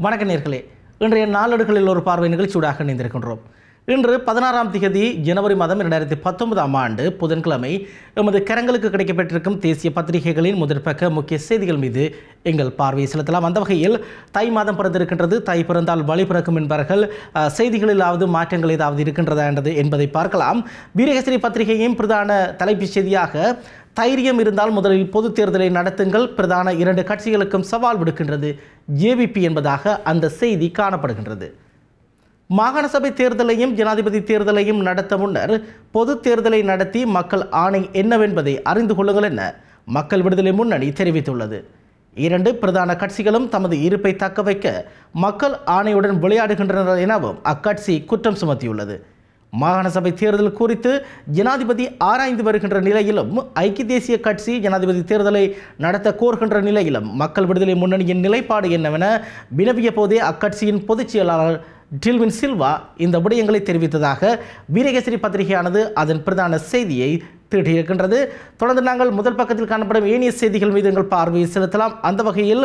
வணக்க நேர்களே, இன்றைய நாளேடுகளில் ஒரு பார்வை நிகழ்ச்சியூடாக இணைந்திருக்கின்றோம். இன்று 16ஆம் திகதி ஜனவரி மாதம் 2019ஆம் ஆண்டு புதன்கிழமை எமது கரங்களுக்கு கிடைக்கப்பட்டிருக்கும் தேசிய பத்திரிகைகளின் முதற்பக்க முக்கிய செய்திகள் மீது எங்கள் பார்வையை செலுத்தலாம். அந்த வகையில் தை மாதம் பிறந்திருக்கின்றது. தை பிறந்தால் வழி பிறக்கும் என்பார்கள். செய்திகளிலாவது மாற்றங்கள் ஏதாவது இருக்கின்றதா என்பதை பார்க்கலாம். வீரகேசரி பத்திரிகையின் பிரதான தலைப்புச் செய்தியாக தைரியம் இருந்தால் முதலில் பொது தேர்தலை நடத்துங்கள், பிரதான 2 கட்சிகளுக்கும் சவால் விடுக்கின்றது ஜேவிபி என்பதாக அந்த செய்தி காணப்படுகின்றது. மாகாண சபை தேர்தலையும் ஜனாதிபதி தேர்தலையும் நடத்த முன்னர் பொது தேர்தலை நடத்தி மக்கள் ஆணை என்னவென்பதை அறிந்து கொள்ளுங்கள் என மக்கள் விடுதலை முன்னணி தெரிவித்துள்ளது. 2 பிரதான கட்சிகளும் தமது இருப்பை தக்க வைக்க மக்கள் ஆணையுடன் விளையாடுகின்றனர் எனவும் அக்கட்சி குற்றம் சுமத்தியுள்ளது. மாகாண சபை தேர்தல் குறித்து ஜனாதிபதி ஆராய்ந்து வருகின்ற நிலையிலும் ஐக்கிய தேசிய கட்சி ஜனாதிபதி தேர்தலை நடத்த கோருகின்ற நிலையிலும் மக்கள் விடுதலை முன்னணியின் நிலைப்பாடு என்னவென வினவிய போதே அக்கட்சியின் பொதுச் செயலாளர் டில்வின் சில்வா இந்த விடயங்களை தெரிவித்ததாக வீரகேசரி பத்திரிகையானது அதன் பிரதான செய்தியை தீட்டியிருக்கின்றது. தொடர்ந்து நாங்கள் முதல் பக்கத்தில் காணப்படும் ஏனைய செய்திகள் மீது எங்கள் பார்வையை செலுத்தலாம். அந்த வகையில்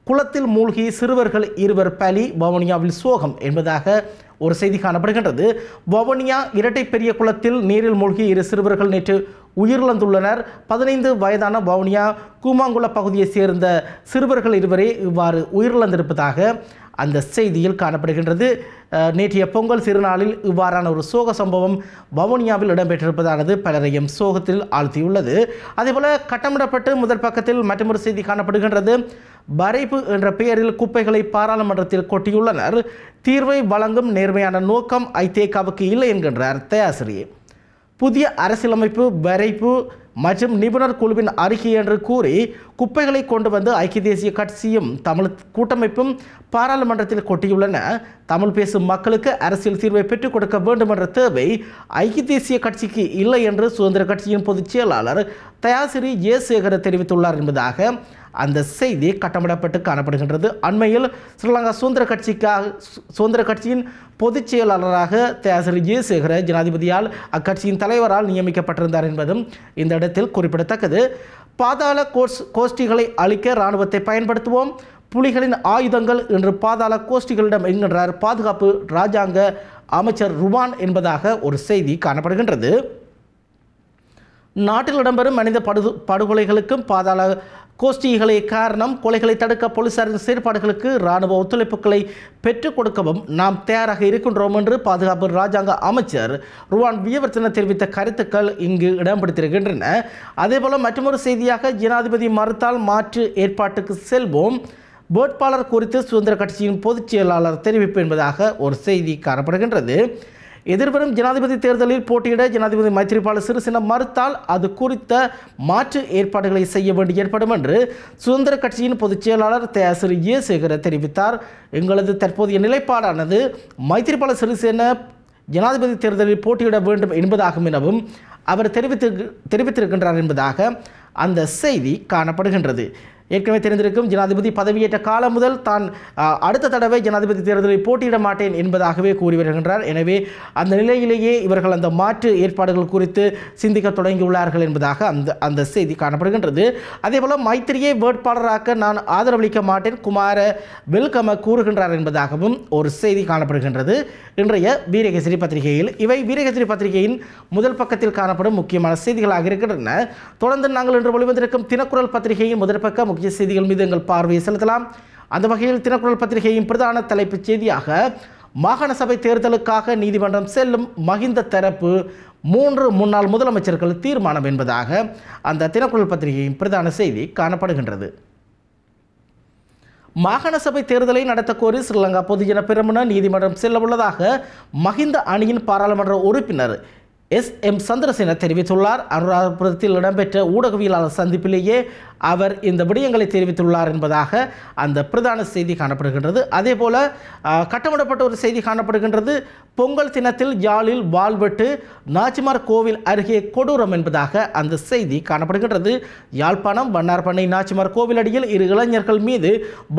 குளத்தில் மூழ்கி சிறுவர்கள் 2 பலி, வவுனியாவில் சோகம் என்பதாக ஒரு செய்தி காணப்படுகின்றது. வவுனியா இரட்டை பெரிய குளத்தில் நீரில் மூழ்கி 2 சிறுவர்கள் நேற்று உயிரிழந்துள்ளனர். 15 வயதான வவுனியா கூமாங்குள பகுதியைச் சேர்ந்த சிறுவர்கள் 2 இவ்வாறு உயிரிழந்திருப்பதாக அந்த செய்தியில் காணப்படுகின்றது. நேற்றைய பொங்கல் திருநாளில் இவ்வாறான ஒரு சோக சம்பவம் வவுனியாவில் இடம்பெற்றிருப்பதானது பலரையும் சோகத்தில் ஆழ்த்தியுள்ளது. அதேபோல கட்டமிடப்பட்டு முதல் பக்கத்தில் மற்றொரு செய்தி காணப்படுகின்றது. வரைப்பு என்ற பெயரில் குப்பைகளை பாராளுமன்றத்தில் கொட்டியுள்ளனர். தீர்வை வழங்கும் நேர்மையான நோக்கம் ஐதேகாவுக்கு இல்லை என்கின்றார் தயாசிரி. புதிய அரசியலமைப்பு வரைப்பு மற்றும் நிபுணர் குழுவின் அறிக்கை என்று கூறி குப்பைகளை கொண்டு வந்து ஐக்கிய தேசிய கட்சியும் தமிழ் கூட்டமைப்பும் பாராளுமன்றத்தில் கொட்டியுள்ளன. தமிழ் பேசும் மக்களுக்கு அரசியல் தீர்வை பெற்றுக் கொடுக்க வேண்டும் என்ற தேவை ஐக்கிய தேசிய கட்சிக்கு இல்லை என்று சுதந்திர கட்சியின் பொதுச் செயலாளர் தயாசிரி ஜெயசேகர தெரிவித்துள்ளார் என்பதாக அந்த செய்தி கட்டமிடப்பட்டு காணப்படுகின்றது. அண்மையில் ஸ்ரீலங்கா சுதந்திர கட்சியின் பொதுச் செயலாளராக தயாசிரி ஜெயசேகர ஜனாதிபதியால் அக்கட்சியின் தலைவரால் நியமிக்கப்பட்டிருந்தார் என்பதும் இந்த இடத்தில் குறிப்பிடத்தக்கது. பாதாள கோஷ்டிகளை அழிக்க இராணுவத்தை பயன்படுத்துவோம், புலிகளின் ஆயுதங்கள் என்று பாதாள கோஷ்டிகளிடம் என்கின்றார் பாதுகாப்பு இராஜாங்க அமைச்சர் ருவான் என்பதாக ஒரு செய்தி காணப்படுகின்றது. நாட்டில் இடம்பெறும் மனித படுகொலைகளுக்கும் பாதாள கோஷ்டிகளே காரணம். கொலைகளை தடுக்க போலீசாரின் செயற்பாடுகளுக்கு இராணுவ ஒத்துழைப்புகளை பெற்றுக் கொடுக்கவும் நாம் தயாராக இருக்கின்றோம் என்று பாதுகாப்பு இராஜாங்க அமைச்சர் ருவான் வியவர்த்தன தெரிவித்த கருத்துக்கள் இங்கு இடம்பெடுத்திருக்கின்றன. அதேபோல மற்றொரு செய்தியாக ஜனாதிபதி மறுத்தால் மாற்று ஏற்பாட்டுக்கு செல்வோம், வேட்பாளர் குறித்து சுதந்திர கட்சியின் பொதுச் செயலாளர் தெரிவிப்பு என்பதாக ஒரு செய்தி காணப்படுகின்றது. எதிர்வரும் ஜனாதிபதி தேர்தலில் போட்டியிட ஜனாதிபதி மைத்திரிபால சிறிசேன மறுத்தால் அது குறித்த மாற்று ஏற்பாடுகளை செய்ய வேண்டி ஏற்படும் என்று சுதந்திர கட்சியின் பொதுச் செயலாளர் தயாசிரி ஜெயசேகர தெரிவித்தார். எங்களது தற்போதைய நிலைப்பாடானது மைத்திரிபால சிறிசேன ஜனாதிபதி தேர்தலில் போட்டியிட வேண்டும் என்பதாகும் எனவும் அவர் தெரிவித்திருக்கின்றார் என்பதாக அந்த செய்தி காணப்படுகின்றது. ஏற்கனவே தெரிந்திருக்கும் ஜனாதிபதி பதவியேற்ற காலம் முதல் தான் அடுத்த தடவை ஜனாதிபதி தேர்தலில் போட்டியிட மாட்டேன் என்பதாகவே கூறி வருகின்றார். எனவே அந்த நிலையிலேயே இவர்கள் அந்த மாற்று ஏற்பாடுகள் குறித்து சிந்திக்க தொடங்கியுள்ளார்கள் என்பதாக அந்த செய்தி காணப்படுகின்றது. அதேபோல மைத்திரியை வேட்பாளராக்க நான் ஆதரவளிக்க மாட்டேன் குமார வெல்கம கூறுகின்றார் என்பதாகவும் ஒரு செய்தி காணப்படுகின்றது இன்றைய வீரகேசரி பத்திரிகையில். இவை வீரகேசரி பத்திரிகையின் முதல் பக்கத்தில் காணப்படும் முக்கியமான செய்திகளாக இருக்கின்றன. தொடர்ந்து நாங்கள் இன்று வெளிவந்திருக்கும் தினக்குரல் பத்திரிகையின் முதல் பக்க முக்கிய செய்திகள் மீது எங்கள் பார்வையை செலுத்தலாம். அந்த வகையில் தினக்குரல் பத்திரிகையின் பிரதான தலைப்புச் செய்தியாக மாகாண சபை தேர்தலுக்காக நீதிமன்றம் செல்லும் மஹிந்த தரப்பு 3 முன்னாள் முதலமைச்சர்கள் தீர்மானம் என்பதாக அந்த தினக்குரல் பத்திரிகையின் பிரதான செய்தி காணப்படுகின்றது. மாகாண சபை தேர்தலை நடத்த கோரி ஸ்ரீலங்கா பொதுஜன பெரமுன நீதிமன்றம் செல்ல உள்ளதாக மஹிந்த அணியின் பாராளுமன்ற உறுப்பினர் SM சந்திரசேன தெரிவித்துள்ளார். அனுராதபுரத்தில் இடம்பெற்ற ஊடகவியலாளர் சந்திப்பிலேயே அவர் இந்த விடயங்களை தெரிவித்துள்ளார் என்பதாக அந்த பிரதான செய்தி காணப்படுகின்றது. அதேபோல கட்டமிடப்பட்ட ஒரு செய்தி காணப்படுகின்றது. பொங்கல் தினத்தில் யாழில் வாள்வெட்டு, நாச்சிமார் கோவில் அருகே கொடூரம் என்பதாக அந்த செய்தி காணப்படுகின்றது. யாழ்ப்பாணம் வண்ணார்பண்ணை நாச்சிமார் கோவில் அடியில் 2 இளைஞர்கள் மீது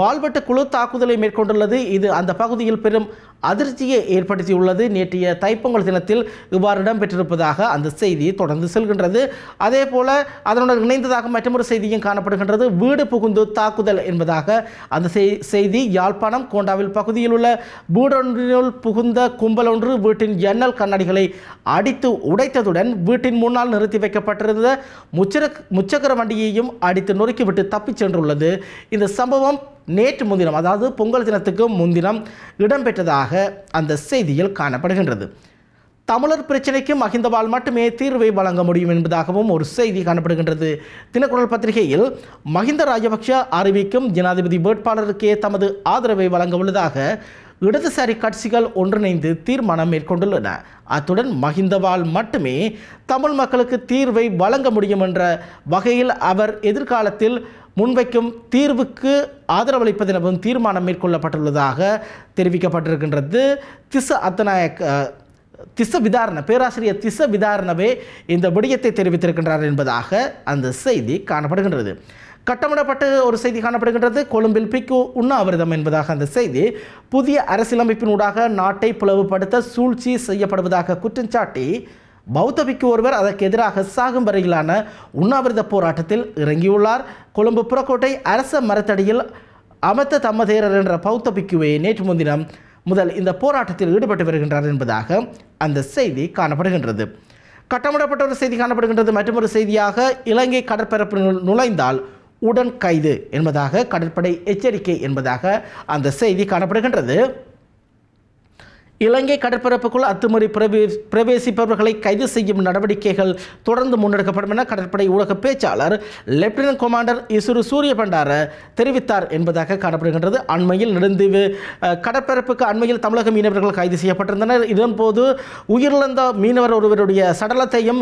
வாள்வெட்டு குழு தாக்குதலை மேற்கொண்டுள்ளது. இது அந்த பகுதியில் பெரும் அதிர்ச்சியை ஏற்படுத்தியுள்ளது. நேற்றைய தைப்பொங்கல் தினத்தில் இவ்வாறு இடம்பெற்றிருப்பதாக அந்த செய்தி தொடர்ந்து செல்கின்றது. அதேபோல அதனுடன் இணைந்ததாக மற்றொரு செய்தியும் காணப்படுகின்றது. வீடு புகுந்து தாக்குதல் என்பதாக அந்த செய்தி. யாழ்ப்பாணம் கோண்டாவில் பகுதியில் உள்ள வீடொன்றினுள் புகுந்த கும்பல் ஒன்று வீட்டின் ஜன்னல் கண்ணாடிகளை அடித்து உடைத்ததுடன் வீட்டின் முன்னால் நிறுத்தி வைக்கப்பட்டிருந்த முச்சக்கர வண்டியையும் அடித்து நொறுக்கிவிட்டு தப்பிச் சென்றுள்ளது. இந்த சம்பவம் நேற்று முன்தினம், அதாவது பொங்கல் தினத்துக்கு முன்தினம் இடம்பெற்றதாக அந்த செய்தியில் காணப்படுகின்றது. தமிழர் பிரச்சினைக்கு மஹிந்தவால் மட்டுமே தீர்வை வழங்க முடியும் என்பதாகவும் ஒரு செய்தி காணப்படுகின்றது. தினக்குரல் பத்திரிகையில் மஹிந்த ராஜபக்ஷ அறிவிக்கும் ஜனாதிபதி வேட்பாளருக்கே தமது ஆதரவை வழங்க உள்ளதாக இடதுசாரி கட்சிகள் ஒன்றிணைந்து தீர்மானம் மேற்கொண்டுள்ளன. அத்துடன் மஹிந்தவால் மட்டுமே தமிழ் மக்களுக்கு தீர்வை வழங்க முடியும் என்ற வகையில் அவர் எதிர்காலத்தில் முன்வைக்கும் தீர்வுக்கு ஆதரவளிப்பதெனவும் தீர்மானம் மேற்கொள்ளப்பட்டுள்ளதாக தெரிவிக்கப்பட்டிருக்கின்றது. பேராசிரியர் திஸ்ஸ விதாரணவே இந்த விடயத்தை தெரிவித்திருக்கின்றார் என்பதாக அந்த செய்தி காணப்படுகின்றது. கட்டமிடப்பட்ட ஒரு செய்தி காணப்படுகின்றது. கொழும்பில் பிக்கு உண்ணாவிரதம் என்பதாக அந்த செய்தி. புதிய அரசியலமைப்பினூடாக நாட்டை பிளவுபடுத்த சூழ்ச்சி செய்யப்படுவதாக குற்றஞ்சாட்டி பௌத்த பிக்கு ஒருவர் அதற்கு எதிராக சாகும் வரையிலான உண்ணாவிரத போராட்டத்தில் இறங்கியுள்ளார். கொழும்பு புறக்கோட்டை அரச மரத்தடியில் அமத்த தம்மதேரர் என்ற பௌத்த பிக்குவை நேற்று முன்தினம் முதல் இந்த போராட்டத்தில் ஈடுபட்டு வருகின்றார் என்பதாக அந்த செய்தி காணப்படுகின்றது. கட்டமிடப்பட்ட ஒரு செய்தி காணப்படுகின்றது. மற்றொரு செய்தியாக இலங்கை கடற்பரப்பினுள் நுழைந்தால் உடன் கைது என்பதாக கடற்படை எச்சரிக்கை என்பதாக அந்த செய்தி காணப்படுகின்றது. இலங்கை கடற்பரப்புக்குள் அத்துமீறி பிரவேசிப்பவர்களை கைது செய்யும் நடவடிக்கைகள் தொடர்ந்து முன்னெடுக்கப்படும் என கடற்படை ஊடக பேச்சாளர் லெப்டினன்ட் கமாண்டர் இசுரு சூரியபண்டார தெரிவித்தார் என்பதாக காணப்படுகின்றது. அண்மையில் நெடுந்தீவு கடற்பரப்புக்கு அண்மையில் தமிழக மீனவர்கள் கைது செய்யப்பட்டிருந்தனர். இதன்போது உயிரிழந்த மீனவர் ஒருவருடைய சடலத்தையும்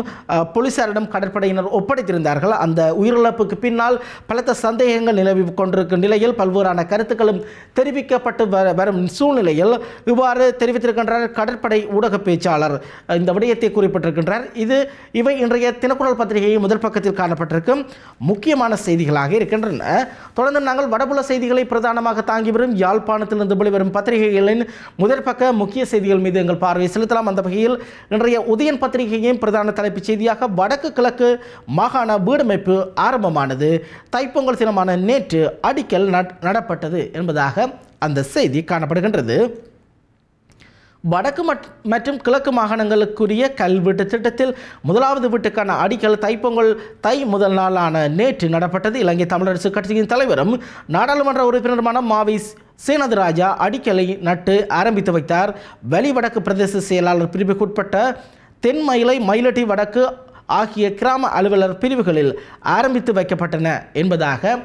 போலீசாரிடம் கடற்படையினர் ஒப்படைத்திருந்தார்கள். அந்த உயிரிழப்புக்கு பின்னால் பலத்த சந்தேகங்கள் நிலவி கொண்டிருக்கும் நிலையில் பல்வேறான கருத்துக்களும் தெரிவிக்கப்பட்டு வரும் சூழ்நிலையில் இவ்வாறு கடற்படை ஊடக பேச்சாளர் இந்த விடயத்தை குறிப்பிட்டிருக்கின்றார். இவை இன்றைய தினக்குரல் பத்திரிகையின் முதல் பக்கத்தில் காணப்பட்டிருக்கும் முக்கியமான செய்திகளாக இருக்கின்றன. தொடர்ந்து நாங்கள் வடபுல செய்திகளை பிரதானமாக தாங்கி வரும் யாழ்ப்பாணத்திலிருந்து வெளிவரும் பத்திரிகைகளின் முதல் பக்க முக்கிய செய்திகள் மீது எங்கள் பார்வையை செலுத்தலாம். அந்த வகையில் இன்றைய உதயன் பத்திரிகையின் பிரதான தலைப்புச் செய்தியாக வடக்கு கிழக்கு மாகாண வீடமைப்பு ஆரம்பமானது, தைப்பொங்கல் தினமான நேற்று அடிக்கல் நடப்பட்டது என்பதாக அந்த செய்தி காணப்படுகின்றது. வடக்கு மற்றும் கிழக்கு மாகாணங்களுக்குரிய கல்வீட்டு திட்டத்தில் முதலாவது வீட்டுக்கான அடிக்கல் தைப்பொங்கல் முதல் நாளான நேற்று நடப்பட்டது. இலங்கை தமிழரசு கட்சியின் தலைவரும் நாடாளுமன்ற உறுப்பினருமான மாவி சேனதுராஜா அடிக்கலை நட்டு ஆரம்பித்து வைத்தார். வெளி வடக்கு பிரதேச செயலாளர் பிரிவுக்குட்பட்ட தென்மயிலை, மயிலட்டி வடக்கு ஆகிய கிராம அலுவலர் பிரிவுகளில் ஆரம்பித்து வைக்கப்பட்டன என்பதாக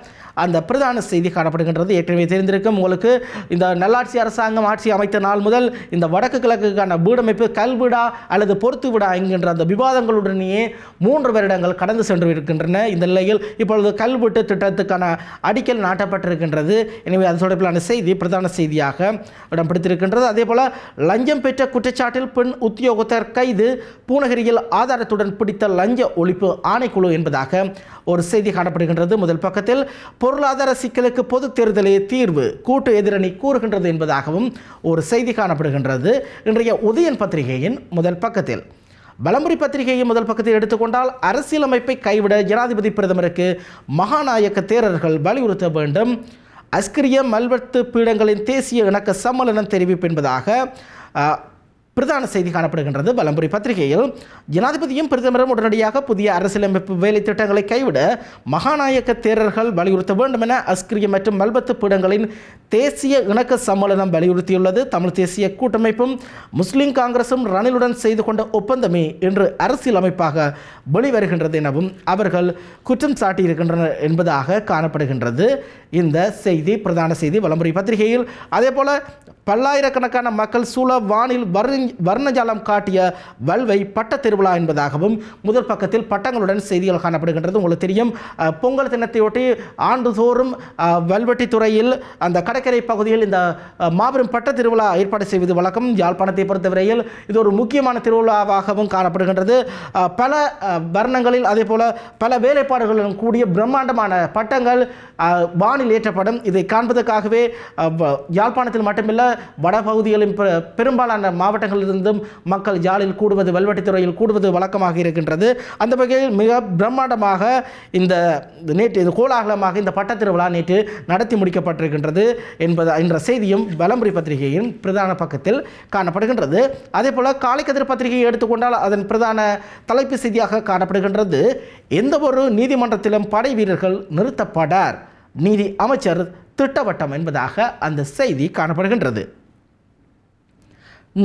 அந்த பிரதான செய்தி காணப்படுகின்றது. ஏற்கனவே தெரிந்திருக்கும் உங்களுக்கு, இந்த நல்லாட்சி அரசாங்கம் ஆட்சி அமைத்த நாள் முதல் இந்த வடக்கு கிழக்குக்கான வீடமைப்பு கல்விடா அல்லது பொறுத்து விடா என்கின்ற அந்த விவாதங்களுடனேயே 3 வருடங்கள் கடந்து சென்று இருக்கின்றன. இந்த நிலையில் இப்பொழுது கல்வீட்டு திட்டத்துக்கான அடிக்கல் நாட்டப்பட்டிருக்கின்றது. எனவே அது தொடர்பிலான செய்தி பிரதான செய்தியாக இடம் பிடித்திருக்கின்றது. அதே போல லஞ்சம் பெற்ற குற்றச்சாட்டில் பெண் உத்தியோகத்தர் கைது, பூநகரியில் ஆதாரத்துடன் பிடித்த லஞ்ச ஒழிப்பு ஆணைக்குழு என்பதாக ஒரு செய்தி காணப்படுகின்றது. முதல் பக்கத்தில் பொருளாதார சிக்கலுக்கு பொது தேர்தலே தீர்வு, கூட்டு எதிரணி கூறுகின்றது என்பதாகவும் ஒரு செய்தி காணப்படுகின்றது. இன்றைய உதயன் பத்திரிகையின் முதல் பக்கத்தில். பலமுறை பத்திரிகையின் முதல் பக்கத்தில் எடுத்துக்கொண்டால் அரசியலமைப்பை கைவிட ஜனாதிபதி பிரதமருக்கு மகாநாயக்க தேரர்கள் வலியுறுத்த வேண்டும், அஸ்கிரிய மல்வத்து பீடங்களின் தேசிய இணக்க சம்மேளனம் தெரிவிப்பு என்பதாக பிரதான செய்தி காணப்படுகின்றது. பலம்புரி பத்திரிகையில் ஜனாதிபதியும் பிரதமரும் உடனடியாக புதிய அரசியலமைப்பு வேலை திட்டங்களை கைவிட மகாநாயக்க தேரர்கள் வலியுறுத்த வேண்டும் என அஸ்கிரிய மற்றும் மல்பத்து பீடங்களின் தேசிய இணக்க சம்மேளனம் வலியுறுத்தியுள்ளது. தமிழ் தேசிய கூட்டமைப்பும் முஸ்லிம் காங்கிரசும் ரணிலுடன் செய்து கொண்ட ஒப்பந்தமே இன்று அரசியலமைப்பாக வெளிவருகின்றது எனவும் அவர்கள் குற்றம் சாட்டியிருக்கின்றனர் என்பதாக காணப்படுகின்றது. இந்த செய்தி பிரதான செய்தி பலம்புரி பத்திரிகையில். அதே போல பல்லாயிரக்கணக்கான மக்கள் சூழ வானில் வர்ணஜாலம் காட்டிய வல்வை பட்ட திருவிழா என்பதாகவும் முதல் பக்கத்தில் பட்டங்களுடன் செய்திகள் காணப்படுகின்றது. உங்களுக்கு தெரியும், பொங்கல் தினத்தையொட்டி ஆண்டுதோறும் வல்வெட்டித்துறையில் அந்த கடற்கரை பகுதியில் இந்த மாபெரும் பட்ட திருவிழா ஏற்பாடு செய்வது வழக்கம். யாழ்ப்பாணத்தை பொறுத்தவரையில் இது ஒரு முக்கியமான திருவிழாவாகவும் காணப்படுகின்றது. பல வர்ணங்களில் அதே போல பல வேலைப்பாடுகளுடன் கூடிய பிரம்மாண்டமான பட்டங்கள் வானில் ஏற்றப்படும். இதை காண்பதற்காகவே யாழ்ப்பாணத்தில் மட்டுமில்லை வடபகுதிகளின் பெரும்பாலான மாவட்டங்கள் மாவட்டங்களிலிருந்தும் மக்கள் யாழில் கூடுவது, வல்வெட்டித்துறையில் கூடுவது வழக்கமாக இருக்கின்றது. அந்த வகையில் மிக பிரம்மாண்டமாக நேற்று கோலாகலமாக இந்த பட்டத்திருவிழா நேற்று நடத்தி முடிக்கப்பட்டிருக்கின்றது என்ற செய்தியும் வலம்புரி பத்திரிகையின் பிரதான பக்கத்தில் காணப்படுகின்றது. அதேபோல காலைக்கதிர் பத்திரிகையை எடுத்துக்கொண்டால் அதன் பிரதான தலைப்பு செய்தியாக காணப்படுகின்றது, எந்த ஒரு நீதிமன்றத்திலும் படை வீரர்கள் நிறுத்தப்படார், நீதி அமைச்சர் திட்டவட்டம் என்பதாக அந்த செய்தி காணப்படுகின்றது.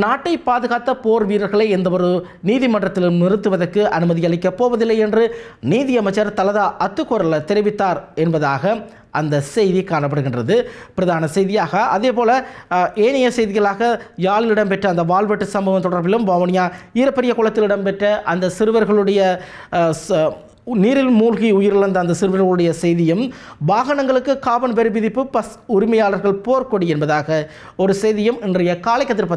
நாட்டை பாதுகாத்த போர் வீரர்களை எந்த ஒரு நீதிமன்றத்திலும் நிறுத்துவதற்கு அனுமதி அளிக்கப் போவதில்லை என்று நீதியமைச்சர் தலதா அத்துக்கோரல தெரிவித்தார் என்பதாக அந்த செய்தி காணப்படுகின்றது பிரதான செய்தியாக. அதேபோல ஏனைய செய்திகளாக யாழில் இடம்பெற்ற அந்த வாள்வெட்டு சம்பவம் தொடர்பிலும் வவுனியா ஈரப்பெரிய குளத்தில் இடம்பெற்ற அந்த சிறுவர்களுடைய நீரில் மூழ்கி உயிரிழந்த அந்த சிறுவர்களுடைய செய்தியும், வாகனங்களுக்கு காபன் வரி விதிப்பு பஸ் உரிமையாளர்கள் போர்க்கொடி என்பதாக ஒரு செய்தியும் இன்றைய காலைக்கதிர்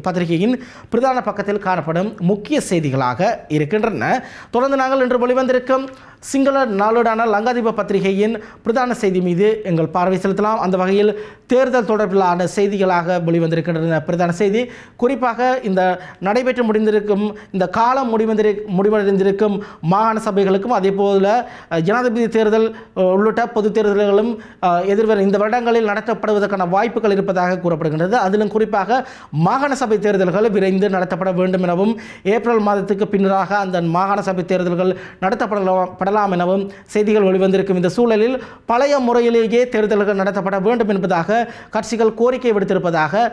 பத்திரிகையின் பிரதான பக்கத்தில் காணப்படும் முக்கிய செய்திகளாக இருக்கின்றன. தொடர்ந்து நாங்கள் இன்று வெளிவந்திருக்கும் சிங்கள நாளேடான லங்காதீப பத்திரிகையின் பிரதான செய்தி மீது எங்கள் பார்வை செலுத்தலாம். அந்த வகையில் தேர்தல் தொடர்பிலான செய்திகளாக வெளிவந்திருக்கின்றன பிரதான செய்தி. குறிப்பாக இந்த நடைபெற்று முடிந்திருக்கும் இந்த காலம் முடிவடைந்திருக்கும் மாகாண சபைகளுக்கும் அதேபோல ஜனாதிபதி தேர்தல் உள்ளிட்ட பொது தேர்தல்களும் எதிர்வரும் இந்த வருடங்களில் நடத்தப்படுவதற்கான வாய்ப்புகள் இருப்பதாக கூறப்படுகின்றது. அதிலும் குறிப்பாக மாகாண சபை தேர்தல்கள் விரைந்து நடத்தப்பட வேண்டும் எனவும், ஏப்ரல் மாதத்துக்கு பின்னராக அந்த மாகாண சபை தேர்தல்கள் நடத்தப்படலாம் எனவும் செய்திகள் வெளிவந்திருக்கும். இந்த சூழலில் பழைய முறையிலேயே தேர்தல்கள் நடத்தப்பட வேண்டும் என்பதாக கட்சிகள் கோரிக்கை விடுத்திருப்பதாக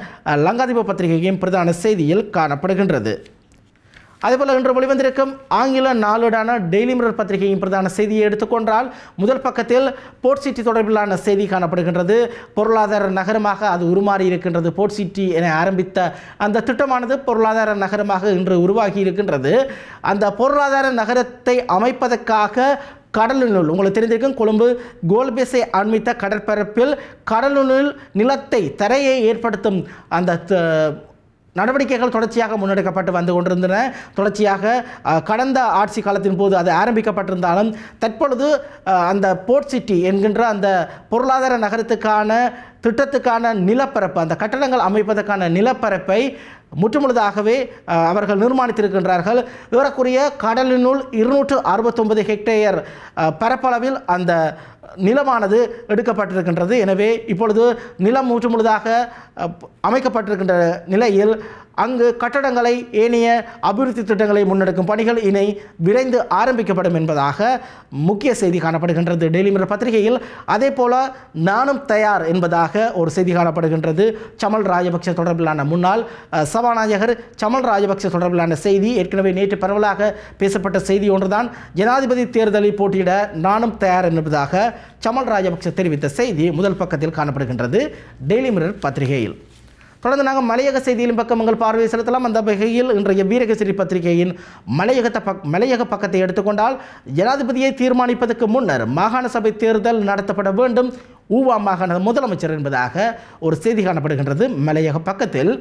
லங்காதீப பத்திரிகையின் பிரதான செய்தியில் காணப்படுகின்றது. அதேபோல் இன்று வெளிவந்திருக்கும் ஆங்கில நாளேடான டெய்லி மிரர் பத்திரிகையின் பிரதான செய்தியை எடுத்துக்கொண்டால் முதல் பக்கத்தில் போர்ட் சிட்டி தொடர்பிலான செய்தி காணப்படுகின்றது. பொருளாதார நகரமாக அது உருமாறி இருக்கின்றது. போர்ட் சிட்டி என ஆரம்பித்த அந்த திட்டமானது பொருளாதார நகரமாக இன்று உருவாகி இருக்கின்றது. அந்த பொருளாதார நகரத்தை அமைப்பதற்காக கடலுள் உங்களுக்கு தெரிந்திருக்கும் கொழும்பு கோல்பேஸை அண்மித்த கடற்பரப்பில் கடலுள் நிலத்தை தரையை ஏற்படுத்தும் அந்த நடவடிக்கைகள் தொடர்ச்சியாக முன்னெடுக்கப்பட்டு வந்து கொண்டிருந்தன. தொடர்ச்சியாக கடந்த ஆட்சி காலத்தின் போது அது ஆரம்பிக்கப்பட்டிருந்தாலும் தற்பொழுது அந்த போர்ட் சிட்டி என்கின்ற அந்த பொருளாதார நகரத்துக்கான திட்டத்துக்கான நிலப்பரப்பு, அந்த கட்டடங்கள் அமைப்பதற்கான நிலப்பரப்பை முற்றுமுழுதாகவே அவர்கள் நிர்மாணித்திருக்கின்றார்கள். ஏறக்குறைய கடலினுள் 269 ஹெக்டேயர் பரப்பளவில் அந்த நிலமானது எடுக்கப்பட்டிருக்கின்றது. எனவே இப்பொழுது நிலம் முற்றுமுழுதாக அமைக்கப்பட்டிருக்கின்ற நிலையில் அங்கு கட்டடங்களை ஏனைய அபிவிருத்தி திட்டங்களை முன்னெடுக்கும் பணிகள் இனி விரைந்து ஆரம்பிக்கப்படும் என்பதாக முக்கிய செய்தி காணப்படுகின்றது டெய்லி மிரர் பத்திரிகையில். அதே போல நானும் தயார் என்பதாக ஒரு செய்தி காணப்படுகின்றது. சமல் ராஜபக்ஷ தொடர்பிலான முன்னாள் சபாநாயகர் சமல் ராஜபக்ஷ தொடர்பிலான செய்தி ஏற்கனவே நேற்று பரவலாக பேசப்பட்ட செய்தி ஒன்றுதான். ஜனாதிபதி தேர்தலில் போட்டியிட நானும் தயார் என்பதாக சமல் ராஜபக்ஷ தெரிவித்த செய்தி முதல் பக்கத்தில் காணப்படுகின்றது டெய்லி மிரர் பத்திரிகையில். தொடர்ந்து நாங்கள் மலையக செய்தியிலும் பக்கம் உங்கள் பார்வையை செலுத்தலாம். அந்த வகையில் இன்றைய வீரகேசரி பத்திரிகையின் மலையக பக்கத்தை எடுத்துக்கொண்டால் ஜனாதிபதியை தீர்மானிப்பதற்கு முன்னர் மாகாண சபை தேர்தல் நடத்தப்பட வேண்டும் ஊவா மாகாண முதலமைச்சர் என்பதாக ஒரு செய்தி காணப்படுகின்றது மலையக பக்கத்தில்.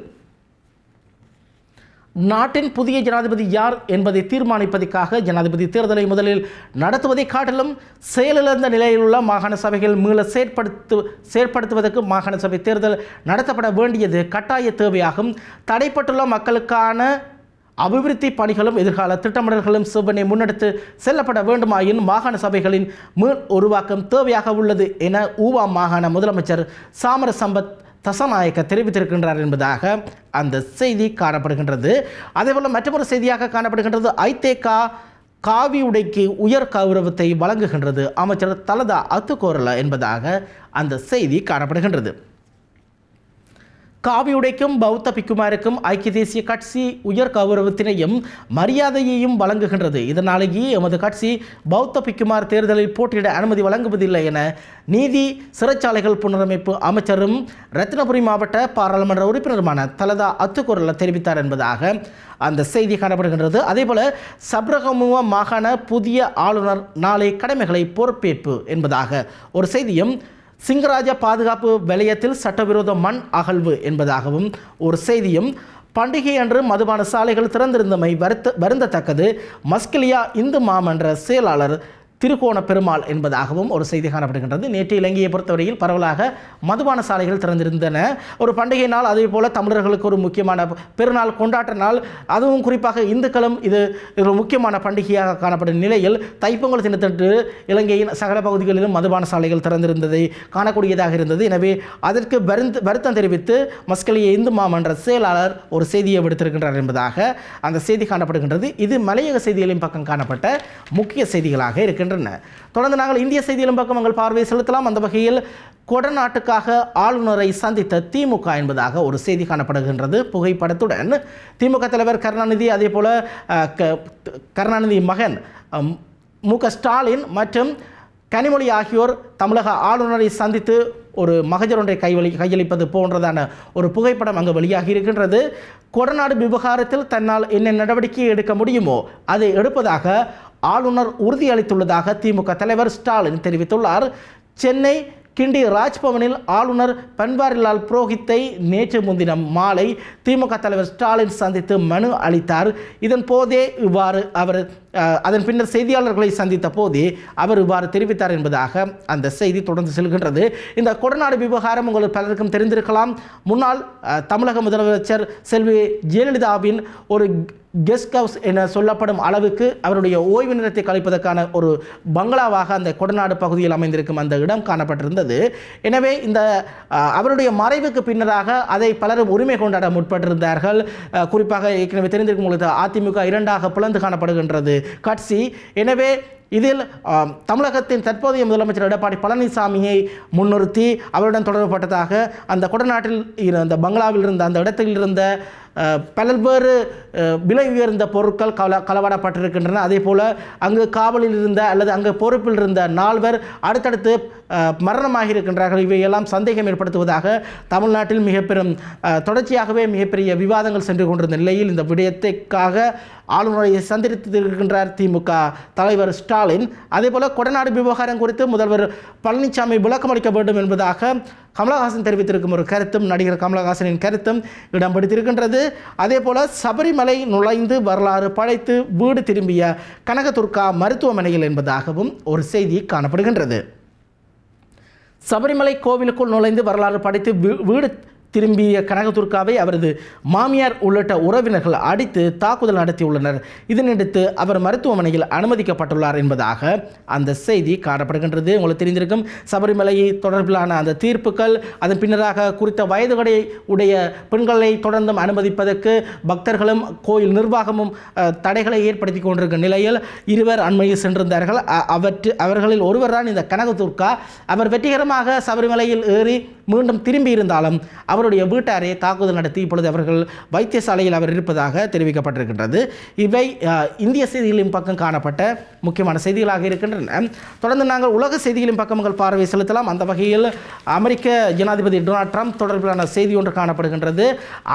நாட்டின் புதிய ஜனாதிபதி யார் என்பதை தீர்மானிப்பதற்காக ஜனாதிபதி தேர்தலை முதலில் நடத்துவதை காட்டிலும் செயலிழந்த நிலையில் உள்ள மாகாண சபைகள் மீள செயற்படுத்துவதற்கு மாகாண சபை தேர்தல் நடத்தப்பட வேண்டியது கட்டாய தேவையாகும். தடைப்பட்டுள்ள மக்களுக்கான அபிவிருத்தி பணிகளும் எதிர்கால திட்டமிடல்களும் செவ்வனே முன்னெடுத்து செல்லப்பட வேண்டுமாயின் மாகாண சபைகளின் மீள் உருவாக்கம் தேவையாக உள்ளது என ஊவா மாகாண முதலமைச்சர் சாமர சம்பத் தசநாயக்க தெரிவித்திருக்கின்றார் என்பதாக அந்த செய்தி காணப்படுகின்றது. அதேபோல் மற்றொரு செய்தியாக காணப்படுகின்றது ஐதேகா காவி உடைக்கு உயர் கௌரவத்தை வழங்குகின்றது அமைச்சர் தலதா அத்துக்கோரல என்பதாக அந்த செய்தி காணப்படுகின்றது. காவியுடைக்கும் பௌத்த பிக்குமாருக்கும் ஐக்கிய தேசிய கட்சி உயர் கௌரவத்தினையும் மரியாதையையும் வழங்குகின்றது. இதனாலேயே எமது கட்சி பௌத்த பிக்குமார் தேர்தலில் போட்டியிட அனுமதி வழங்குவதில்லை என நீதி சிறைச்சாலைகள் புனரமைப்பு அமைச்சரும் ரத்தினபுரி மாவட்ட பாராளுமன்ற உறுப்பினருமான தலதா அத்துக்கோரல தெரிவித்தார் என்பதாக அந்த செய்தி காணப்படுகின்றது. அதேபோல சப்ரகமுவ மாகாண புதிய ஆளுநர் நாளை கடமைகளை பொறுப்பேற்பு என்பதாக ஒரு செய்தியும், சிங்கராஜ பாதுகாப்பு வலயத்தில் சட்டவிரோத மண் அகழ்வு என்பதாகவும் ஒரு செய்தியும், பண்டிகை அன்று மதுபான சாலைகள் திறந்திருந்தமை வருந்தத்தக்கது மஸ்கலியா இந்து மாமன்ற செயலாளர் திருக்கோண பெருமாள் என்பதாகவும் ஒரு செய்தி காணப்படுகின்றது. நேற்று இலங்கையை பொறுத்தவரையில் பரவலாக மதுபான சாலைகள் திறந்திருந்தன. ஒரு பண்டிகை நாள், அதே போல தமிழர்களுக்கு ஒரு முக்கியமான பெருநாள், கொண்டாட்ட நாள், அதுவும் குறிப்பாக இந்துக்களும் இது ஒரு முக்கியமான பண்டிகையாக காணப்படும் நிலையில் தைப்பொங்கல் தினத்தன்று இலங்கையின் சகல பகுதிகளிலும் மதுபான சாலைகள் திறந்திருந்ததை காணக்கூடியதாக இருந்தது. எனவே அதற்கு வருத்தம் தெரிவித்து மஸ்கலிய இந்து மாமன்ற செயலாளர் ஒரு செய்தியை விடுத்திருக்கின்றார் என்பதாக அந்த செய்தி காணப்படுகின்றது. இது மலையக செய்திகளின் பக்கம் காணப்பட்ட முக்கிய செய்திகளாக இருக்கின்றன. தொடர்ந்து நாங்கள் இந்திய செய்திகளின் பக்கம் உங்கள் பார்வையை செலுத்தலாம். அந்த வகையில் கொடநாட்டுக்காக ஆளுநரை சந்தித்த திமுக என்பதாக ஒரு செய்தி காணப்படுகின்றது. புகைப்படத்துடன் திமுக தலைவர் கருணாநிதி, அதே போல கருணாநிதி மகன் மு.க. ஸ்டாலின் மற்றும் கனிமொழி ஆகியோர் தமிழக ஆளுநரை சந்தித்து ஒரு மகஜர் ஒன்றை கையளிப்பது போன்றதான ஒரு புகைப்படம் அங்கு வெளியாகி இருக்கின்றது. கொடநாடு விவகாரத்தில் தன்னால் என்ன நடவடிக்கை எடுக்க முடியுமோ அதை எடுப்பதாக ஆளுநர் உறுதியளித்துள்ளதாக திமுக தலைவர் ஸ்டாலின் தெரிவித்துள்ளார். சென்னை கிண்டி ராஜ்பவனில் ஆளுநர் பன்வாரிலால் புரோஹித்தை நேற்று முன்தினம் மாலை திமுக தலைவர் ஸ்டாலின் சந்தித்து மனு அளித்தார். இதன் போதே இவ்வாறு அவர் அதன் பின்னர் செய்தியாளர்களை சந்தித்த போதே அவர் இவ்வாறு தெரிவித்தார் என்பதாக அந்த செய்தி தொடர்ந்து செல்கின்றது. இந்த கொடநாடு விவகாரம் உங்களுக்கு பலருக்கும் தெரிந்திருக்கலாம். முன்னாள் தமிழக முதலமைச்சர் செல்வி ஜெயலலிதாவின் ஒரு கெஸ்ட் ஹவுஸ் என சொல்லப்படும் அளவுக்கு அவருடைய ஓய்வு நேரத்தை கழிப்பதற்கான ஒரு பங்களாவாக அந்த கொடநாடு பகுதியில் அமைந்திருக்கும் அந்த இடம் காணப்பட்டிருந்தது. எனவே இந்த அவருடைய மறைவுக்கு பின்னராக அதை பலரும் உரிமை கொண்டாட முற்பட்டிருந்தார்கள். குறிப்பாக ஏற்கனவே தெரிந்திருக்கும் பொழுது அதிமுக இரண்டாக பிளந்து காணப்படுகின்றது கட்சி. எனவே இதில் தமிழகத்தின் தற்போதைய முதலமைச்சர் எடப்பாடி பழனிசாமியை முன்னிறுத்தி அவருடன் தொடர்புபட்டதாக அந்த கொடநாட்டில் அந்த பங்களாவில் இருந்த அந்த இடத்தில் இருந்த பல்வேறு விலை உயர்ந்த பொருட்கள் களவாடப்பட்டிருக்கின்றன. அதே போல் அங்கு காவலில் இருந்த அல்லது அங்கு பொறுப்பில் இருந்த 4 பேர் அடுத்தடுத்து மரணமாகி இருக்கின்றார்கள். இவையெல்லாம் சந்தேகம் ஏற்படுத்துவதாக தமிழ்நாட்டில் தொடர்ச்சியாகவே மிகப்பெரிய விவாதங்கள் சென்று கொண்டிருந்த நிலையில் இந்த விடயத்திற்காக ஆளுநரை சந்தித்திருக்கின்றார் திமுக தலைவர் ஸ்டாலின். அதேபோல கொடநாடு விவகாரம் குறித்து முதல்வர் பழனிசாமி விளக்கம் அளிக்க வேண்டும் என்பதாக கமலஹாசன் தெரிவித்திருக்கும் ஒரு கருத்தும் நடிகர் கமலஹாசனின் கருத்தும் இடம் பிடித்திருக்கின்றது. அதே போல சபரிமலை நுழைந்து வரலாறு படைத்து வீடு திரும்பிய கனகதுர்கா மருத்துவமனையில் என்பதாகவும் ஒரு செய்தி காணப்படுகின்றது. சபரிமலை கோவிலுக்குள் நுழைந்து வரலாறு படைத்து வீடு திரும்பிய கனகதுர்காவை அவரது மாமியார் உள்ளிட்ட உறவினர்கள் அடித்து தாக்குதல் நடத்தியுள்ளனர். இதனையடுத்து அவர் மருத்துவமனையில் அனுமதிக்கப்பட்டுள்ளார் என்பதாக அந்த செய்தி காணப்படுகின்றது. உங்களுக்கு தெரிந்திருக்கும் சபரிமலை தொடர்பிலான அந்த தீர்ப்புகள், அதன் பின்னராக குறித்த வயதுகளை உடைய பெண்களை தொடர்ந்தும் அனுமதிப்பதற்கு பக்தர்களும் கோயில் நிர்வாகமும் தடைகளை ஏற்படுத்தி கொண்டிருக்கும் நிலையில் இருவர் அண்மையில் சென்றிருந்தார்கள். அவர்களில் ஒருவர் தான் இந்த கனகதுர்கா. அவர் வெற்றிகரமாக சபரிமலையில் ஏறி மீண்டும் திரும்பி இருந்தாலும் அவருடைய வீட்டாரே தாக்குதல் நடத்தி இப்பொழுது அவர்கள் வைத்தியசாலையில் அவர் இருப்பதாக தெரிவிக்கப்பட்டிருக்கின்றது. இவை இந்திய செய்திகளின் பக்கம் காணப்பட்ட முக்கியமான செய்திகளாக இருக்கின்றன. தொடர்ந்து நாங்கள் உலக செய்திகளின் பக்கம் உங்கள் பார்வை செலுத்தலாம். அந்த வகையில் அமெரிக்க ஜனாதிபதி டொனால்ட் ட்ரம்ப் தொடர்பிலான செய்தி ஒன்று காணப்படுகின்றது.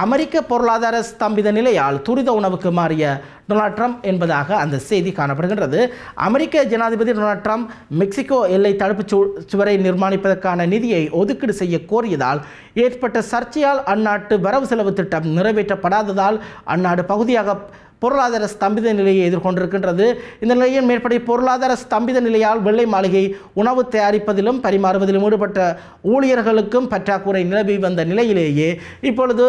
அமெரிக்க பொருளாதார ஸ்தம்பித நிலையால் துரித உணவுக்கு மாறிய டொனால்ட் ட்ரம்ப் என்பதாக அந்த செய்தி காணப்படுகின்றது. அமெரிக்க ஜனாதிபதி டொனால்ட் ட்ரம்ப் மெக்சிகோ எல்லை தடுப்பு சுவரை நிர்மாணிப்பதற்கான நிதியை ஒதுக்கீடு செய்ய கோரியதால் ஏற்பட்ட சர்ச்சையால் அந்நாட்டு வரவு செலவு திட்டம் நிறைவேற்றப்படாததால் அந்நாடு பகுதியாக பொருளாதார ஸ்தம்பித நிலையை எதிர்கொண்டிருக்கின்றது. இந்த நிலையில் மேற்படி பொருளாதார ஸ்தம்பித நிலையால் வெள்ளை மாளிகை உணவு தயாரிப்பதிலும் பரிமாறுவதிலும் ஈடுபட்ட ஊழியர்களுக்கும் பற்றாக்குறை நிலவி வந்த நிலையிலேயே இப்பொழுது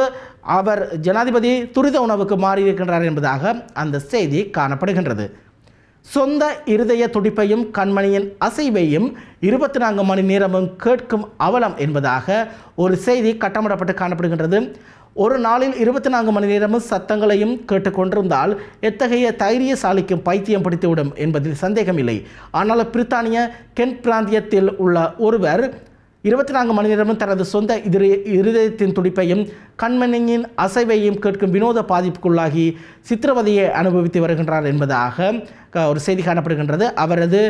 அவர் ஜனாதிபதி துரித உணவுக்கு மாறியிருக்கின்றார் என்பதாக அந்த செய்தி காணப்படுகின்றது. சொந்த இருதய துடிப்பையும் கண்மணியின் அசைவையும் 24 மணி நேரமும் கேட்கும் அவலம் என்பதாக ஒரு செய்தி கட்டமிடப்பட்டு காணப்படுகின்றது. ஒரு நாளில் 24 மணி நேரமும் சத்தங்களையும் கேட்டுக்கொண்டிருந்தால் எத்தகைய தைரியசாலிக்கும் பைத்தியம் பிடித்துவிடும் என்பதில் சந்தேகமில்லை. ஆனால் பிரித்தானிய கென்ட் பிராந்தியத்தில் உள்ள ஒருவர் 24 மணி நேரமும் தனது சொந்த இருதயத்தின் துடிப்பையும் கண்மணியின் அசைவையும் கேட்கும் வினோத பாதிப்புக்குள்ளாகி சித்திரவதையை அனுபவித்து வருகின்றார் என்பதாக ஒரு செய்தி காணப்படுகின்றது. அவரது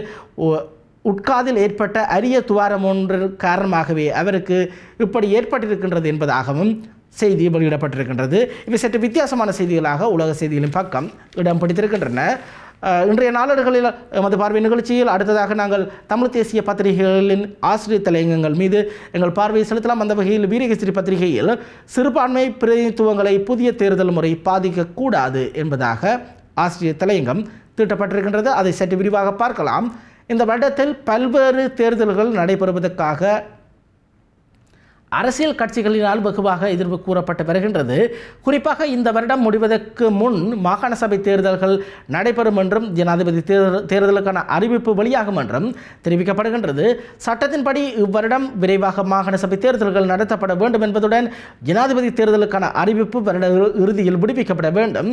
உட்காதில் ஏற்பட்ட அரிய துவாரம் ஒன்று காரணமாகவே அவருக்கு இப்படி ஏற்பட்டிருக்கின்றது என்பதாகவும் செய்தி வெளியிடப்பட்டிருக்கின்றது. இவை சற்று வித்தியாசமான செய்திகளாக உலக செய்திகளின் பக்கம் இடம் பிடித்திருக்கின்றன. இன்றைய நாளேடுகளில் எமது பார்வை நிகழ்ச்சியில் அடுத்ததாக நாங்கள் தமிழ் தேசிய பத்திரிகைகளின் ஆசிரியர் தலையங்கங்கள் மீது எங்கள் பார்வையை செலுத்தலாம். அந்த வகையில் வீரகேசரி பத்திரிகையில் சிறுபான்மை பிரதிநிதித்துவங்களை புதிய தேர்தல் முறை பாதிக்கக்கூடாது என்பதாக ஆசிரியர் தலையங்கம் தீட்டப்பட்டிருக்கின்றது. அதை சற்று விரிவாக பார்க்கலாம். இந்த வருடத்தில் பல்வேறு தேர்தல்கள் நடைபெறுவதற்காக அரசியல் கட்சிகளினால் வெகுவாக எதிர்ப்பு கூறப்பட்டு வருகின்றது. குறிப்பாக இந்த வருடம் முடிவதற்கு முன் மாகாண சபை தேர்தல்கள் நடைபெறும் என்றும் ஜனாதிபதி தேர்தலுக்கான அறிவிப்பு வெளியாகும் என்றும் தெரிவிக்கப்படுகின்றது. சட்டத்தின்படி இவ்வருடம் விரைவாக மாகாண சபை தேர்தல்கள் நடத்தப்பட வேண்டும் என்பதுடன் ஜனாதிபதி தேர்தலுக்கான அறிவிப்பு வருட இறுதியில் விடுவிக்கப்பட வேண்டும்.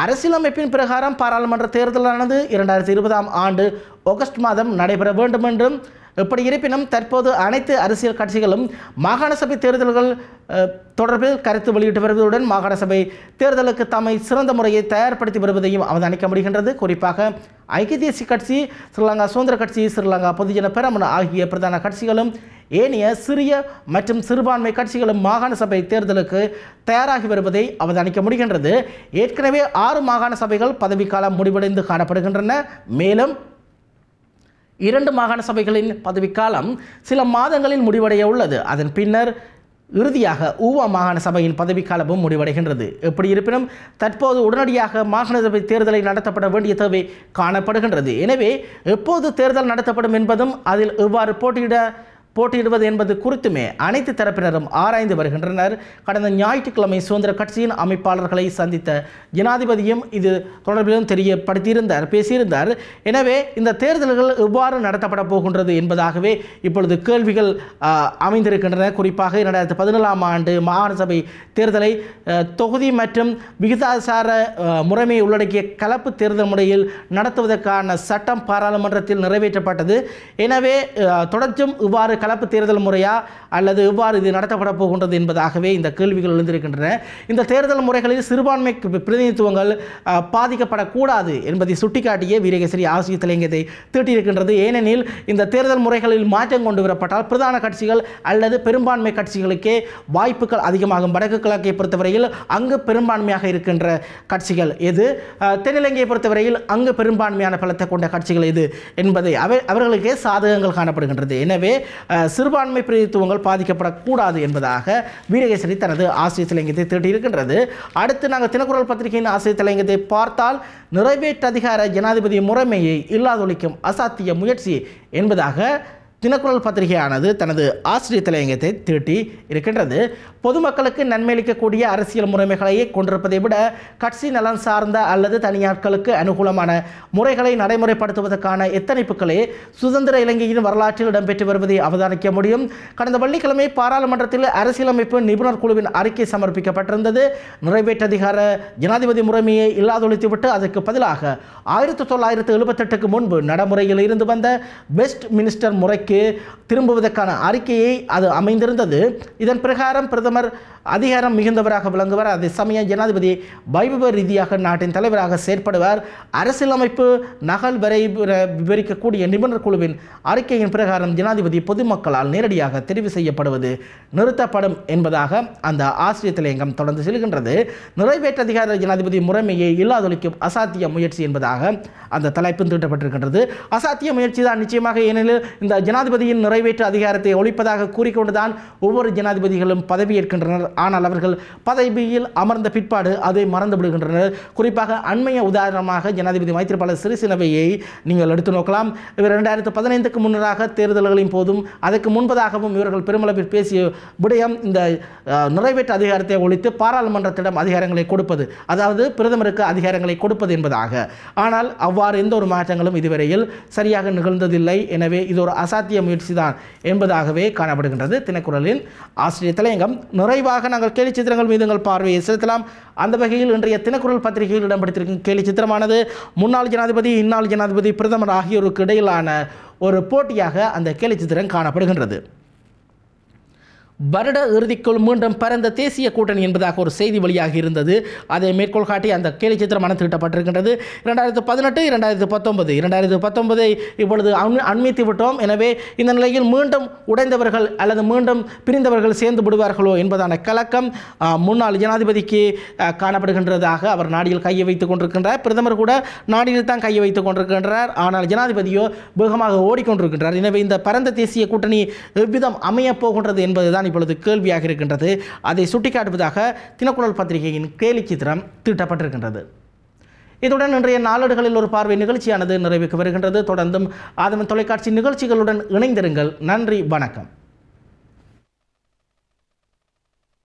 அரசியலமைப்பின் பிரகாரம் பாராளுமன்ற தேர்தலானது 2020ஆம் ஆண்டு ஆகஸ்ட் மாதம் நடைபெற வேண்டும் என்றும், எப்படி இருப்பினும் தற்போது அனைத்து அரசியல் கட்சிகளும் மாகாண சபை தேர்தல்கள் தொடர்பில் கருத்து வெளியிட்டு வருவதுடன் மாகாண சபை தேர்தலுக்கு தம்மை சிறந்த முறையை தயார்படுத்தி வருவதையும் அவதானிக்க முடிகின்றது. குறிப்பாக ஐக்கிய தேசிய கட்சி, ஸ்ரீலங்கா சுதந்திர கட்சி, ஸ்ரீலங்கா பொதுஜன பெரமுன ஆகிய பிரதான கட்சிகளும் ஏனைய சிறிய மற்றும் சிறுபான்மை கட்சிகளும் மாகாண சபை தேர்தலுக்கு தயாராகி வருவதை அவதானிக்க முடிகின்றது. ஏற்கனவே 6 மாகாண சபைகள் பதவிக்காலம் முடிவடைந்து காணப்படுகின்றன. மேலும் 2 மாகாண சபைகளின் பதவிக்காலம் சில மாதங்களில் முடிவடைய உள்ளது. அதன் பின்னர் இறுதியாக ஊவா மாகாண சபையின் பதவிக்காலமும் முடிவடைகின்றது. எப்படி இருப்பினும் தற்போது உடனடியாக மாகாண சபை தேர்தலை நடத்தப்பட வேண்டிய தேவை காணப்படுகின்றது. எனவே எப்போது தேர்தல் நடத்தப்படும் என்பதும் அதில் எவ்வாறு போட்டியிடுவது என்பது குறித்துமே அனைத்து தரப்பினரும் ஆராய்ந்து வருகின்றனர். கடந்த ஞாயிற்றுக்கிழமை சுதந்திர கட்சியின் அமைப்பாளர்களை சந்தித்த ஜனாதிபதியும் இது தொடர்பிலும் பேசியிருந்தார். எனவே இந்த தேர்தல்கள் எவ்வாறு நடத்தப்பட போகின்றது என்பதாகவே இப்பொழுது கேள்விகள் அமைந்திருக்கின்றன. குறிப்பாக 2017ஆம் ஆண்டு மாகாண சபை தேர்தலை தொகுதி மற்றும் விகிதாசார முறைமையை உள்ளடக்கிய கலப்பு தேர்தல் முறையில் நடத்துவதற்கான சட்டம் பாராளுமன்றத்தில் நிறைவேற்றப்பட்டது. எனவே தொடர்ச்சும் இவ்வாறு கலப்பு தேர்தல் முறையா அல்லது எவ்வாறு இது நடத்தப்பட போகின்றது என்பதாகவே இந்த கேள்விகள் எழுந்திருக்கின்றன. இந்த தேர்தல் முறைகளில் சிறுபான்மை பிரதிநிதித்துவங்கள் பாதிக்கப்படக்கூடாது என்பதை சுட்டிக்காட்டிய வீரகேசரி ஆசிரிய தலையங்கத்தை தீட்டியிருக்கின்றது. ஏனெனில் இந்த தேர்தல் முறைகளில் மாற்றம் கொண்டு வரப்பட்டால் பிரதான கட்சிகள் அல்லது பெரும்பான்மை கட்சிகளுக்கே வாய்ப்புகள் அதிகமாகும். வடக்கு கிழக்கை பொறுத்தவரையில் அங்கு பெரும்பான்மையாக இருக்கின்ற கட்சிகள் எது, தென்னிலங்கையை பொறுத்தவரையில் அங்கு பெரும்பான்மையான பலத்தை கொண்ட கட்சிகள் எது என்பதை அவர்களுக்கே சாதகங்கள் காணப்படுகின்றது. எனவே சிறுபான்மை பிரதித்துவங்கள் பாதிக்கப்படக்கூடாது என்பதாக வீரகேசரி தனது ஆசிரிய தலையங்கத்தை தீட்டியிருக்கின்றது. அடுத்து நாங்கள் தினக்குரல் பத்திரிகையின் ஆசிரிய தலையங்கத்தை பார்த்தால், நிறைவேற்று அதிகார ஜனாதிபதி முறைமையை இல்லாதொழிக்கும் அசாத்திய முயற்சி என்பதாக தினக்குரல் பத்திரிகையானது தனது ஆசிரியர் தலையங்கத்தை தீட்டி இருக்கின்றது. பொதுமக்களுக்கு நன்மையளிக்கக்கூடிய அரசியல் முறைமைகளையே கொண்டிருப்பதை விட கட்சி நலன் சார்ந்த அல்லது தனியாட்களுக்கு அனுகூலமான முறைகளை நடைமுறைப்படுத்துவதற்கான எத்தனைப்புகளே சுதந்திர இலங்கையின் வரலாற்றில் இடம்பெற்று வருவதை அவதானிக்க முடியும். கடந்த வெள்ளிக்கிழமை பாராளுமன்றத்தில் அரசியலமைப்பு நிபுணர் குழுவின் அறிக்கை சமர்ப்பிக்கப்பட்டிருந்தது. நிறைவேற்று அதிகார ஜனாதிபதி முறைமையை இல்லாதொழித்துவிட்டு அதற்கு பதிலாக 1978க்கு முன்பு நடைமுறையில் இருந்து வந்த வெஸ்ட் மினிஸ்டர் முறைக்கு திரும்புவதற்கான அறிக்கையை அது அமைந்திருந்தது. இதன் பிரகாரம் பிரதமர் அதிகாரம் மிகுந்தவராக விளங்குவார். அதே சமயம் ஜனாதிபதி வைபவ ரீதியாக நாட்டின் தலைவராக செயற்படுவார். அரசியலமைப்பு நகல் வரை விவரிக்கக்கூடிய நிபுணர் குழுவின் அறிக்கையின் பிரகாரம் ஜனாதிபதி பொதுமக்களால் நேரடியாக தெரிவு செய்யப்படுவது நிறுத்தப்படும் என்பதாக அந்த ஆசிரியர் தலையங்கம் தொடர்ந்து செல்கின்றது. நிறைவேற்று அதிகார ஜனாதிபதி முறைமையை இல்லாதொழிக்கும் அசாத்திய முயற்சி என்பதாக அந்த தலைப்பு தீட்டப்பட்டிருக்கின்றது. அசாத்திய முயற்சி தான் நிச்சயமாக, ஏனெனில் இந்த ஜனாதிபதியின் நிறைவேற்று அதிகாரத்தை ஒழிப்பதாக கூறிக்கொண்டுதான் ஒவ்வொரு ஜனாதிபதிகளும் பதவியேற்கின்றனர். ஆனால் அவர்கள் பதவியில் அமர்ந்த பிற்பாடு அதை மறந்து விடுகின்றனர். குறிப்பாக அண்மைய உதாரணமாக ஜனாதிபதி மைத்ரிபால சிறிசேனவையை நீங்கள் எடுத்து நோக்கலாம். இவர் 2015க்கு முன்னராக தேர்தல்களின் போதும் அதற்கு முன்பதாகவும் இவர்கள் பெருமளவில் பேசிய விடயம் இந்த நிறைவேற்று அதிகாரத்தை ஒழித்து பாராளுமன்றத்திடம் அதிகாரங்களை கொடுப்பது, அதாவது பிரதமருக்கு அதிகாரங்களை கொடுப்பது என்பதாக. ஆனால் அவ்வாறு எந்த ஒரு மாற்றங்களும் இதுவரையில் சரியாக நிகழ்ந்ததில்லை. எனவே இது ஒரு அசாத்திய முயற்சி தான் என்பதாகவே காணப்படுகின்றது. தினக்குரலின் ஆசிரியர் தலையங்கம். நிறைவாக நாங்கள் கேலி சித்திரங்கள் மீது எங்கள் பார்வையை செலுத்தலாம். அந்த வகையில் இன்றைய தினக்குரல் பத்திரிகையில் இடம்பெற்றிருக்கும் கேலி சித்திரமானது முன்னாள் ஜனாதிபதி, இந்நாள் ஜனாதிபதி, பிரதமர் ஆகியோருக்கு இடையிலான ஒரு போட்டியாக அந்த கேலி சித்திரம் காணப்படுகின்றது. வருட இறுதிக்குள் மீண்டும் பரந்த தேசிய கூட்டணி என்பதாக ஒரு செய்தி வெளியாகி இருந்தது. அதை மேற்கோள் காட்டி அந்த கேலி சித்திரமான தீட்டப்பட்டிருக்கின்றது. 2018, 2019 இப்பொழுது அண்மித்து விட்டோம். எனவே இந்த நிலையில் மீண்டும் உடைந்தவர்கள் அல்லது மீண்டும் பிரிந்தவர்கள் சேர்ந்து விடுவார்களோ என்பதான கலக்கம் முன்னாள் ஜனாதிபதிக்கு காணப்படுகின்றதாக அவர் நாடியில் கையை வைத்துக் கொண்டிருக்கின்றார். பிரதமர் கூட நாடியில் தான் கையை வைத்துக் கொண்டிருக்கின்றார். ஆனால் ஜனாதிபதியோ வேகமாக ஓடிக்கொண்டிருக்கின்றார். எனவே இந்த பரந்த தேசிய கூட்டணி எவ்விதம் அமையப் போகின்றது என்பதுதான் இப்பொழுது கேள்வியாக இருக்கின்றது. அதை சுட்டிக்காட்டுவதாக தினக்குரல் பத்திரிகையின் கேலி சித்திரம் தீட்டப்பட்டிருக்கின்றது. இத்துடன் இன்றைய நாளேடுகளில் ஒரு பார்வை நிகழ்ச்சியானது நிறைவுக்கு வருகின்றது. தொடர்ந்தும் ஆதவன் தொலைக்காட்சி நிகழ்ச்சிகளுடன் இணைந்திருங்கள். நன்றி, வணக்கம்.